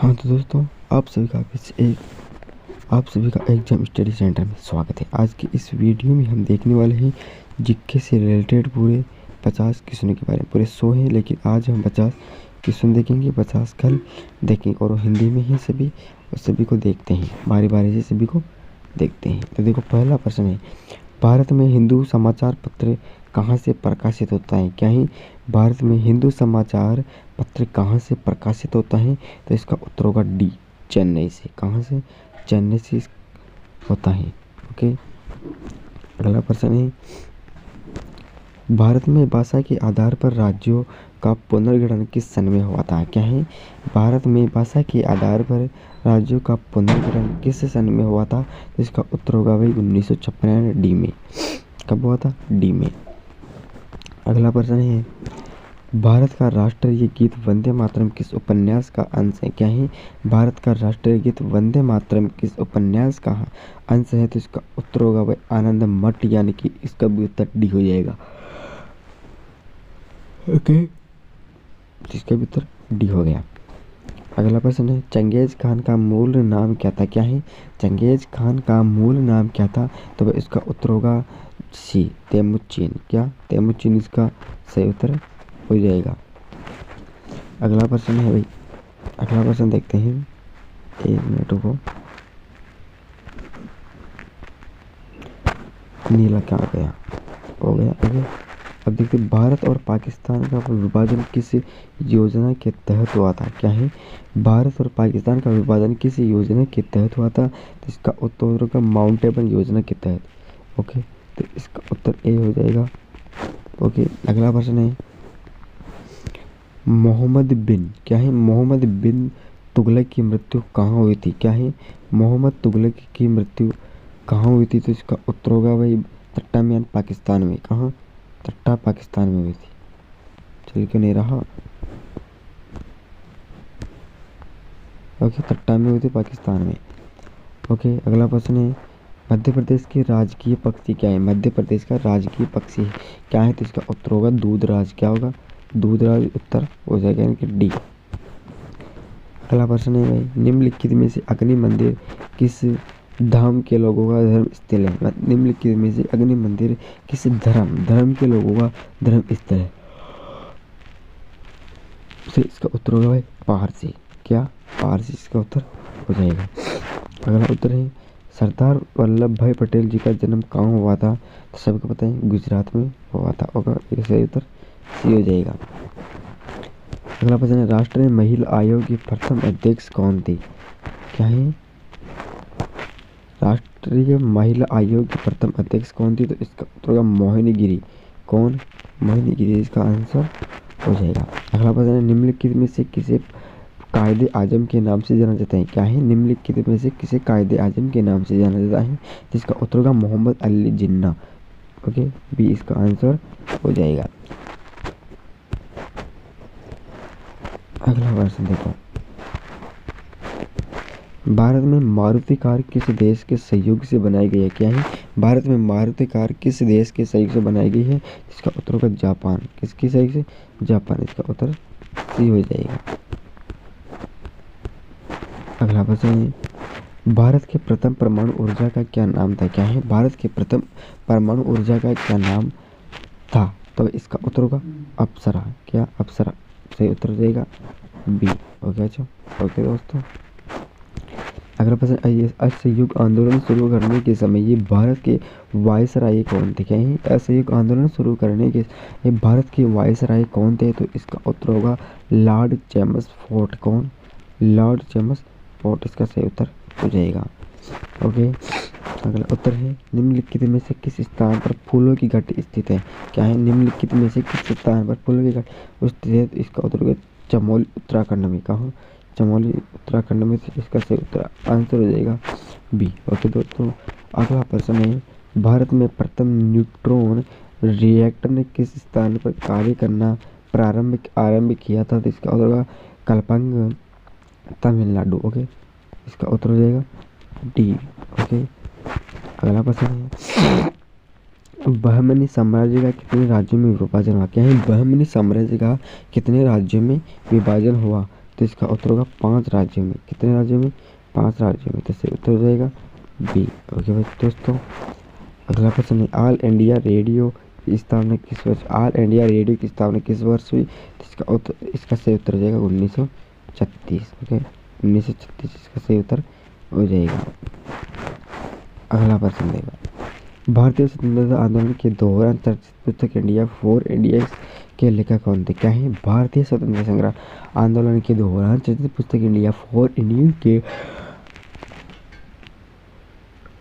हाँ तो दोस्तों, आप सभी का एग्जाम स्टडी सेंटर में स्वागत है। आज की इस वीडियो में हम देखने वाले हैं जीके से रिलेटेड पूरे 50 क्वेश्चन के बारे में। पूरे 100 हैं, लेकिन आज हम 50 क्वेश्चन देखेंगे, 50 कल देखेंगे और हिंदी में ही सभी को देखते हैं, बारी बारी से सभी को देखते हैं। तो देखो, पहला प्रश्न है, भारत में हिंदू समाचार पत्र कहाँ से प्रकाशित होता है? क्या है? भारत में हिंदू समाचार पत्र कहाँ से प्रकाशित होता है? तो इसका उत्तर होगा डी, चेन्नई से। कहाँ से? चेन्नई से होता है। ओके, अगला प्रश्न है, भारत में भाषा के आधार पर राज्यों का पुनर्गठन किस सन में हुआ था? क्या है? भारत में भाषा के आधार पर राज्यों का पुनर्गठन किस सन में हुआ था? तो इसका उत्तर होगा भाई 1956 डी में। कब हुआ था? डी में। अगला प्रश्न है, भारत का राष्ट्रीय गीत वंदे मातरम किस उपन्यास का अंश है? क्या है? भारत का राष्ट्रीय गीत वंदे मातरम किस उपन्यास का अंश है? तो इसका उत्तर होगा भाई आनंद मठ, यानी कि इसका भी उत्तर डी हो जाएगा। ओके, इसका भी उत्तर डी हो गया। अगला प्रश्न है, चंगेज खान का मूल नाम क्या था? क्या है? चंगेज खान का मूल नाम क्या था? तो इसका उत्तर होगा सी, तेमुचिन। क्या? तेमुचिन इसका सही उत्तर हो जाएगा। अगला प्रश्न है भाई, अगला प्रश्न देखते हैं, 1 मिनट को। नीला क्या हो गया? हो गया। ओके, अब देखते हैं, भारत और पाकिस्तान का विभाजन किस योजना के तहत हुआ था? क्या है? भारत और पाकिस्तान का विभाजन किस योजना के तहत हुआ था? तो इसका उत्तर होगा माउंटेबल योजना के तहत। ओके, तो इसका उत्तर ए हो जाएगा। ओके, अगला प्रश्न है, मोहम्मद बिन, क्या है? मोहम्मद बिन तुगलक की मृत्यु कहाँ हुई थी? क्या है? मोहम्मद तुगलक की मृत्यु कहाँ हुई थी? तो इसका उत्तर होगा भाई तट्टा में, पाकिस्तान में। कहाँ? तट्टा, पाकिस्तान में हुई थी। चल क्यों नहीं रहा? ओके, तट्टा में हुई थी, पाकिस्तान में। ओके, अगला प्रश्न है, मध्य प्रदेश के राजकीय पक्षी क्या है? मध्य प्रदेश का राजकीय पक्षी क्या है? तो इसका उत्तर होगा दूधराज। क्या होगा? दूधराज उत्तर हो जाएगा, यानी कि डी। अगला प्रश्न है भाई, निम्नलिखित में से अग्नि मंदिर किस धाम के लोगों का धर्म स्थल है? निम्नलिखित में से अग्नि मंदिर किस धर्म के लोगों का धर्म स्थल है? तो इसका उत्तर होगा भाई पारसी। क्या? पारसी इसका उत्तर हो जाएगा। अगला उत्तर है, सरदार वल्लभ भाई पटेल जी का जन्म कहाँ हुआ था? तो सबको पता है, गुजरात में हुआ था। होगा, सही उत्तर सी हो जाएगा। अगला प्रश्न है, राष्ट्रीय महिला आयोग की प्रथम अध्यक्ष कौन थी? क्या है? राष्ट्रीय महिला आयोग की प्रथम अध्यक्ष कौन थी? तो इसका उत्तर होगा मोहिनी गिरी। कौन? मोहिनी गिरी इसका आंसर हो जाएगा। अगला प्रश्न है, निम्नलिखित में से किसे कायदे आजम के नाम से जाना जाता है? क्या है? निम्नलिखित में से किसे कायदे आजम के नाम से जाना जाता है? जिसका उत्तर होगा मोहम्मद अली जिन्ना। ओके, बी इसका आंसर हो जाएगा। अगला प्रश्न देखो, भारत में मारुति कार किस देश के सहयोग से बनाई गई है? क्या है? भारत में मारुति कार किस देश के सहयोग से बनाई गई है? इसका उत्तर होगा जापान। किसकी सहयोग से? जापान। इसका उत्तर सी हो जाएगा। अगला प्रश्न है, भारत के प्रथम परमाणु ऊर्जा का क्या नाम था? क्या है? भारत के प्रथम परमाणु ऊर्जा का क्या नाम था? तो इसका उत्तर होगा अप्सरा। क्या? अप्सरा सही उत्तर हो जाएगा, बी। ओके अच्छा, ओके दोस्तों। अगला प्रश्न, असहयोग आंदोलन शुरू करने के समय ये भारत के वायसराय कौन थे? क्या है? असहयोग आंदोलन शुरू करने के ये भारत के वायसराय कौन थे? तो इसका उत्तर होगा लॉर्ड चैम्बर्सफोर्ड। कौन? लॉर्ड चैम्बर्सफोर्ड इसका सही उत्तर हो जाएगा। ओके, अगला उत्तर है, निम्नलिखित में से किस स्थान पर फूलों की घाटी स्थित है? क्या है? निम्नलिखित में से किस स्थान पर फूलों की घाटी स्थित है? तो इसका उत्तर होगा चमोली, उत्तराखंड में। कहाँ? चमोली, उत्तराखंड में। इसका सही उत्तर आंसर हो जाएगा बी। ओके दोस्तों, अगला प्रश्न है, भारत में प्रथम न्यूट्रॉन रिएक्टर ने किस स्थान पर कार्य करना आरंभ किया था? तो इसका उत्तर होगा कलपंग, तमिलनाडु। ओके, इसका उत्तर हो जाएगा डी। ओके, अगला प्रश्न है, बहमनी साम्राज्य का कितने राज्यों में विभाजन हुआ? क्या है? बहमनी साम्राज्य का कितने राज्यों में विभाजन हुआ? तो इसका उत्तर होगा 5 राज्यों में। कितने राज्यों में? 5 राज्यों में। तो सही उत्तर हो जाएगा बी। ओके भाई दोस्तों, अगला प्रश्न है ऑल इंडिया रेडियो की स्थापना किस वर्ष? ऑल इंडिया रेडियो की स्थापना किस वर्ष हुई? तो इसका सही उत्तर हो जाएगा 1936। ओके, 1936 इसका सही उत्तर हो जाएगा। अगला प्रश्न देगा, भारतीय स्वतंत्रता आंदोलन के दौरान चर्चित पुस्तक इंडिया फॉर इंडियंस के लेखक कौन थे? क्या है? भारतीय स्वतंत्रता संग्राम आंदोलन के दौरान चर्चित पुस्तक इंडिया फॉर इंडियन के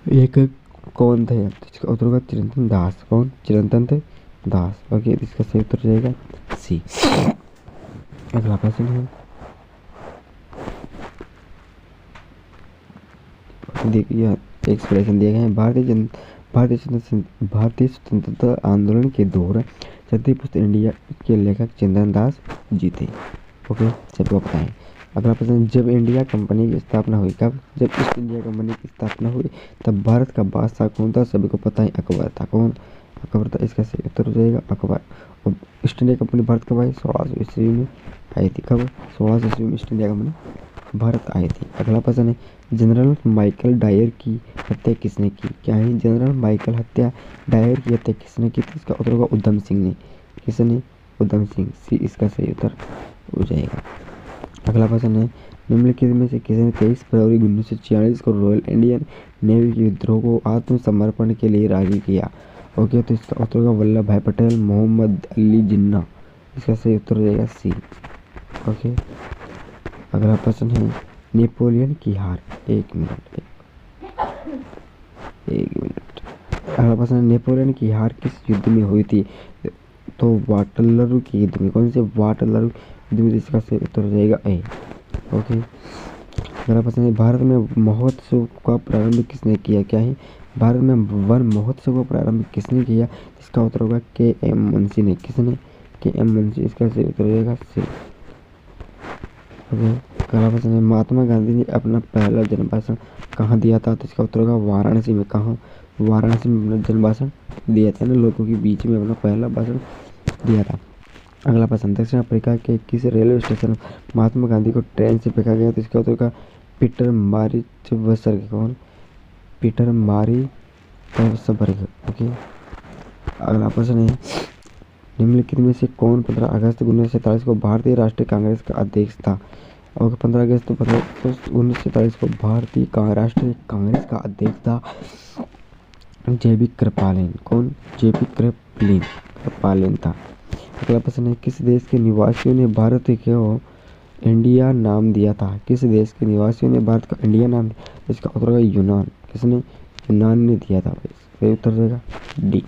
लेखक कौन थे? तो इसका उत्तर होगा चिरंतन दास। कौन? चिरंतन दास। ओके, इसका सही उत्तर हो जाएगा सी। अगला प्रश्न है, देखिए एक एक्सप्रेशन दिया गया है, भारतीय स्वतंत्रता आंदोलन के दौरान चर्चित पुस्तक इंडिया के लेखक चिरंतन दास जी थे। ओके, सबको पता है। अगला प्रश्न, जब इंडिया कंपनी की स्थापना हुई, कब? जब ईस्ट इंडिया कंपनी की स्थापना हुई तब भारत का बादशाह कौन था? सभी को पता है, अकबर था। कौन? अकबर था। इसका सही उत्तर हो जाएगा अकबर। और ईस्ट इंडिया कंपनी भारत कब आई? 1600 ईस्वी में आई थी। कब? 1600 ईस्वी में ईस्ट इंडिया कंपनी भारत आई थी। अगला प्रश्न है, जनरल माइकल डायर की हत्या किसने की? क्या है? जनरल माइकल डायर की हत्या किसने की? तो इसका उत्तर होगा उधम सिंह ने। किसने? उधम सिंह। सी इसका सही उत्तर हो जाएगा। अगला प्रश्न है, निम्नलिखित में से किसने 23 फरवरी 1946 को रॉयल इंडियन नेवी के विद्रोह को आत्मसमर्पण के लिए राजी किया? ओके, तो इसका उत्तर होगा वल्लभ भाई पटेल, मोहम्मद अली जिन्ना। इसका सही उत्तर हो जाएगा सी। ओके, अगला प्रश्न है, नेपोलियन की हार। एक मिनट। अगला प्रश्न है, नेपोलियन की हार किस युद्ध में हुई थी? तो वाटरलू के युद्ध में। कौन से? वाटरलू युद्ध में। इसका सही उत्तर हो जाएगा ए। ओके, अगला प्रश्न है, भारत में महोत्सव का प्रारंभ किसने किया? क्या है? भारत में वन महोत्सव का प्रारंभ किसने किया? इसका उत्तर होगा के एम मुंशी ने। किसने? के एम मुंशी। इसका सही उत्तर हो जाएगा सी। ओके, अगला प्रश्न है, महात्मा गांधी ने अपना पहला जन्म भाषण कहाँ दिया था? तो इसका उत्तर होगा वाराणसी में। कहाँ? वाराणसी में अपना जन्म भाषण दिया था ना, लोगों के बीच में अपना पहला भाषण दिया था। अगला प्रश्न, दक्षिण अफ्रीका के किस रेलवे स्टेशन महात्मा गांधी को ट्रेन से फेंका गया? तो इसका उत्तर होगा पीटर मारिट्सबर्ग। कौन? Peter Maritzburg. ओके, अगला प्रश्न है, निम्नलिखित में से कौन 15 अगस्त 1947 को भारतीय राष्ट्रीय कांग्रेस का अध्यक्ष था? और 15 अगस्त 1947 को भारतीय राष्ट्रीय कांग्रेस का अध्यक्ष था जेबी कृपलानी। कौन? जेबी कृपलानी था। अगला प्रश्न है, किस देश के निवासियों ने भारत को इंडिया नाम दिया था? किस देश के निवासियों ने भारत का इंडिया नाम दिया? इसका उत्तर होगा यूनान। किसने? यूनान ने दिया था। सही उत्तर हो जाएगा डी।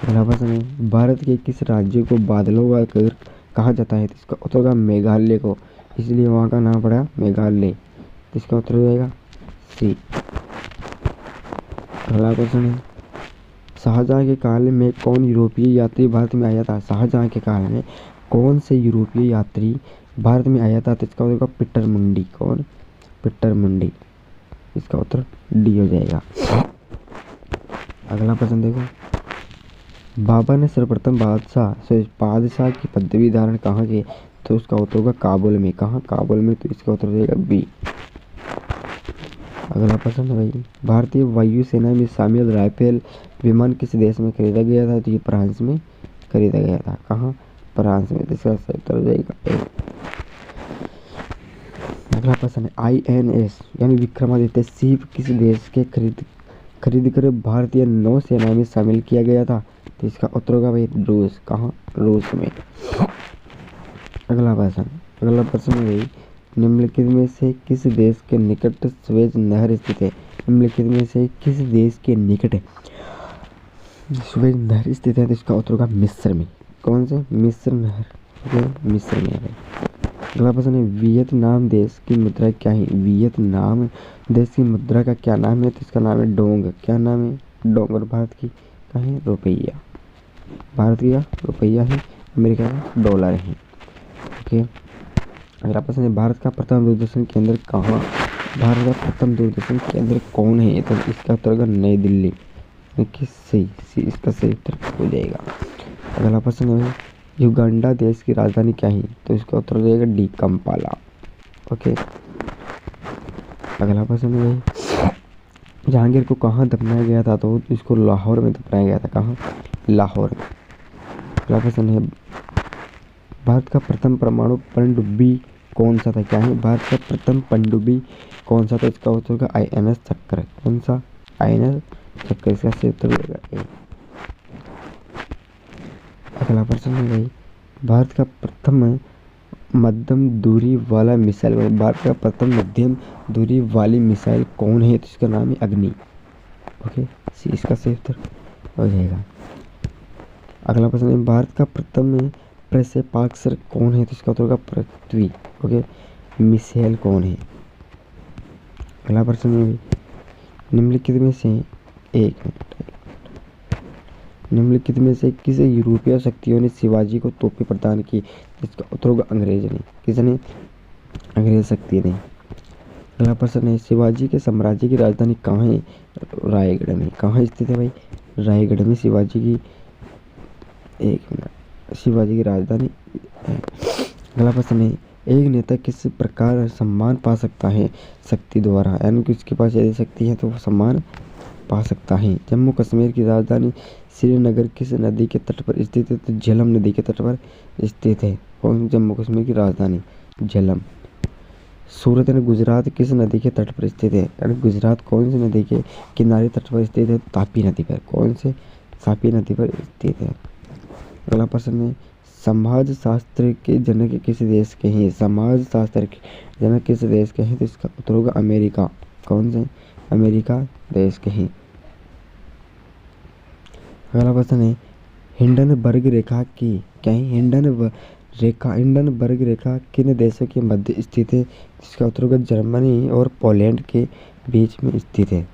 अगला प्रश्न है, भारत के किस राज्य को बादलों का घर कहा जाता है? तो इसका उत्तर होगा मेघालय को, इसलिए वहाँ का नाम पड़ा मेघालय। इसका उत्तर हो जाएगा सी। अगला प्रश्न है, शाहजहां के काल में कौन यूरोपीय यात्री भारत में आया था? शाहजहां के काल में कौन से यूरोपीय यात्री भारत में आया था? तो इसका उत्तर होगा पीटर मुंडी। कौन? पीटर मुंडी। इसका उत्तर डी हो जाएगा। अगला प्रश्न देखो, बाबर ने सर्वप्रथम बादशाह की पदवी धारण कहाँ की? तो उसका उत्तर होगा काबुल में। कहाँ? काबुल में। तो इसका उत्तर हो जाएगा बी। अगला प्रश्न है भाई, भारतीय वायुसेना में शामिल राफेल विमान किस देश में खरीदा गया था? तो ये फ्रांस में खरीदा गया था। कहाँ? फ्रांस में। तो इसका सही उत्तर हो जाएगा ए। अगला प्रश्न है, INS यानी विक्रमादित्य शिप किस देश के खरीद कर भारतीय नौसेना में शामिल किया गया था? तो इसका उत्तर होगा भाई रूस। कहाँ? रूस में। अगला प्रश्न है भाई, निम्नलिखित में से किस देश के निकट स्वेज नहर स्थित है? निम्नलिखित में से किस देश के निकट स्वेज नहर स्थित है? तो इसका उत्तर होगा मिस्र में। कौन से? मिस्र नहर। मिस्र में है। अगला प्रश्न है, वियतनाम देश की मुद्रा क्या है? वियतनाम देश की मुद्रा का क्या नाम है? तो इसका नाम है डोंग। क्या नाम है? डोंग। और भारत की क्या है? रुपया। भारत की रुपया है, अमेरिका का डॉलर है। ओके, अगला प्रश्न है, भारत का प्रथम दूरदर्शन केंद्र कहाँ? भारत का प्रथम दूरदर्शन केंद्र कौन है? तो इसका उत्तर होगा नई दिल्ली। सही इसका सही उत्तर हो जाएगा। अगला प्रश्न है, युगांडा देश की राजधानी क्या है? तो इसका उत्तर हो जाएगा डी, कंपाला। ओके, अगला प्रश्न है भाई, जहांगीर को कहाँ दफनाया गया था? तो इसको लाहौर में दफनाया गया था। कहाँ? लाहौर में। अगला प्रश्न है, भारत का प्रथम परमाणु पनडुब्बी कौन सा था? क्या है? भारत का प्रथम पनडुब्बी कौन सा था? इसका उत्तर होगा INS चक्र। कौन सा? INS चक्र। इसका सही उत्तर होगा ए। अगला प्रश्न है भाई, भारत का प्रथम मध्यम दूरी वाला मिसाइल, भारत का प्रथम मध्यम दूरी वाली मिसाइल कौन है? तो इसका नाम है अग्नि। ओके, इसका सही उत्तर हो जाएगा। अगला प्रश्न है, भारत का प्रथम प्रक्षेपास्त्र कौन है? तो इसका उत्तर होगा पृथ्वी। ओके, मिसाइल कौन है? अगला प्रश्न है, निम्नलिखित में से एक मिनट, निम्नलिखित में से किस यूरोपीय शक्तियों ने शिवाजी को तोपें प्रदान की? इसका उत्तर होगा अंग्रेज ने। किसने? अंग्रेज शक्ति ने। अगला प्रश्न है, शिवाजी के साम्राज्य की राजधानी कहाँ है? रायगढ़ में। कहाँ स्थित है भाई? रायगढ़ में शिवाजी की, एक मिनट, शिवाजी की राजधानी है। अगला प्रश्न है, एक नेता किस प्रकार सम्मान पा सकता है शक्ति द्वारा? यानी कि उसके पास यदि शक्ति है तो वो सम्मान पा सकता है। जम्मू कश्मीर की राजधानी श्रीनगर किस नदी के तट पर स्थित है? तो झेलम नदी के तट पर स्थित है। कौन? जम्मू कश्मीर की राजधानी झेलम। सूरत यानी गुजरात किस नदी के तट पर स्थित है? यानी गुजरात कौन सी नदी के किनारे तट पर स्थित है? तापी नदी पर। कौन से? तापी नदी पर स्थित है। अगला प्रश्न है, समाज शास्त्र के जनक किस देश के हैं? समाज शास्त्र के जनक किस देश के हैं? तो इसका उत्तर होगा अमेरिका। कौन से? अमेरिका देश के हैं। अगला प्रश्न है, हिंडनबर्ग रेखा की, क्या है? हिंडनबर्ग रेखा किन देशों के मध्य स्थित है? इसका उत्तर होगा जर्मनी और पोलैंड के बीच में स्थित है।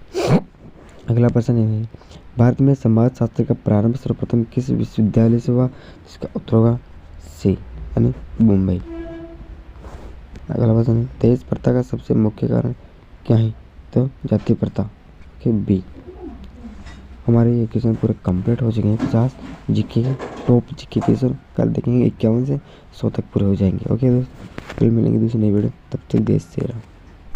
अगला प्रश्न है, भारत में समाजशास्त्र का प्रारंभ सर्वप्रथम किस विश्वविद्यालय से हुआ? इसका उत्तर होगा सी, यानी मुंबई। अगला प्रश्न है, दहेज प्रथा का सबसे मुख्य कारण क्या है? तो जाति प्रथा के बी। हमारे ये क्वेश्चन पूरे कंप्लीट हो चुके हैं। 50 जीके के टॉप जीके क्वेश्चन कल देखेंगे, 51 से 100 तक पूरे हो जाएंगे। ओके दोस्त, फिर मिलेंगे दूसरी नई वीडियो, तब तक देश से रहो।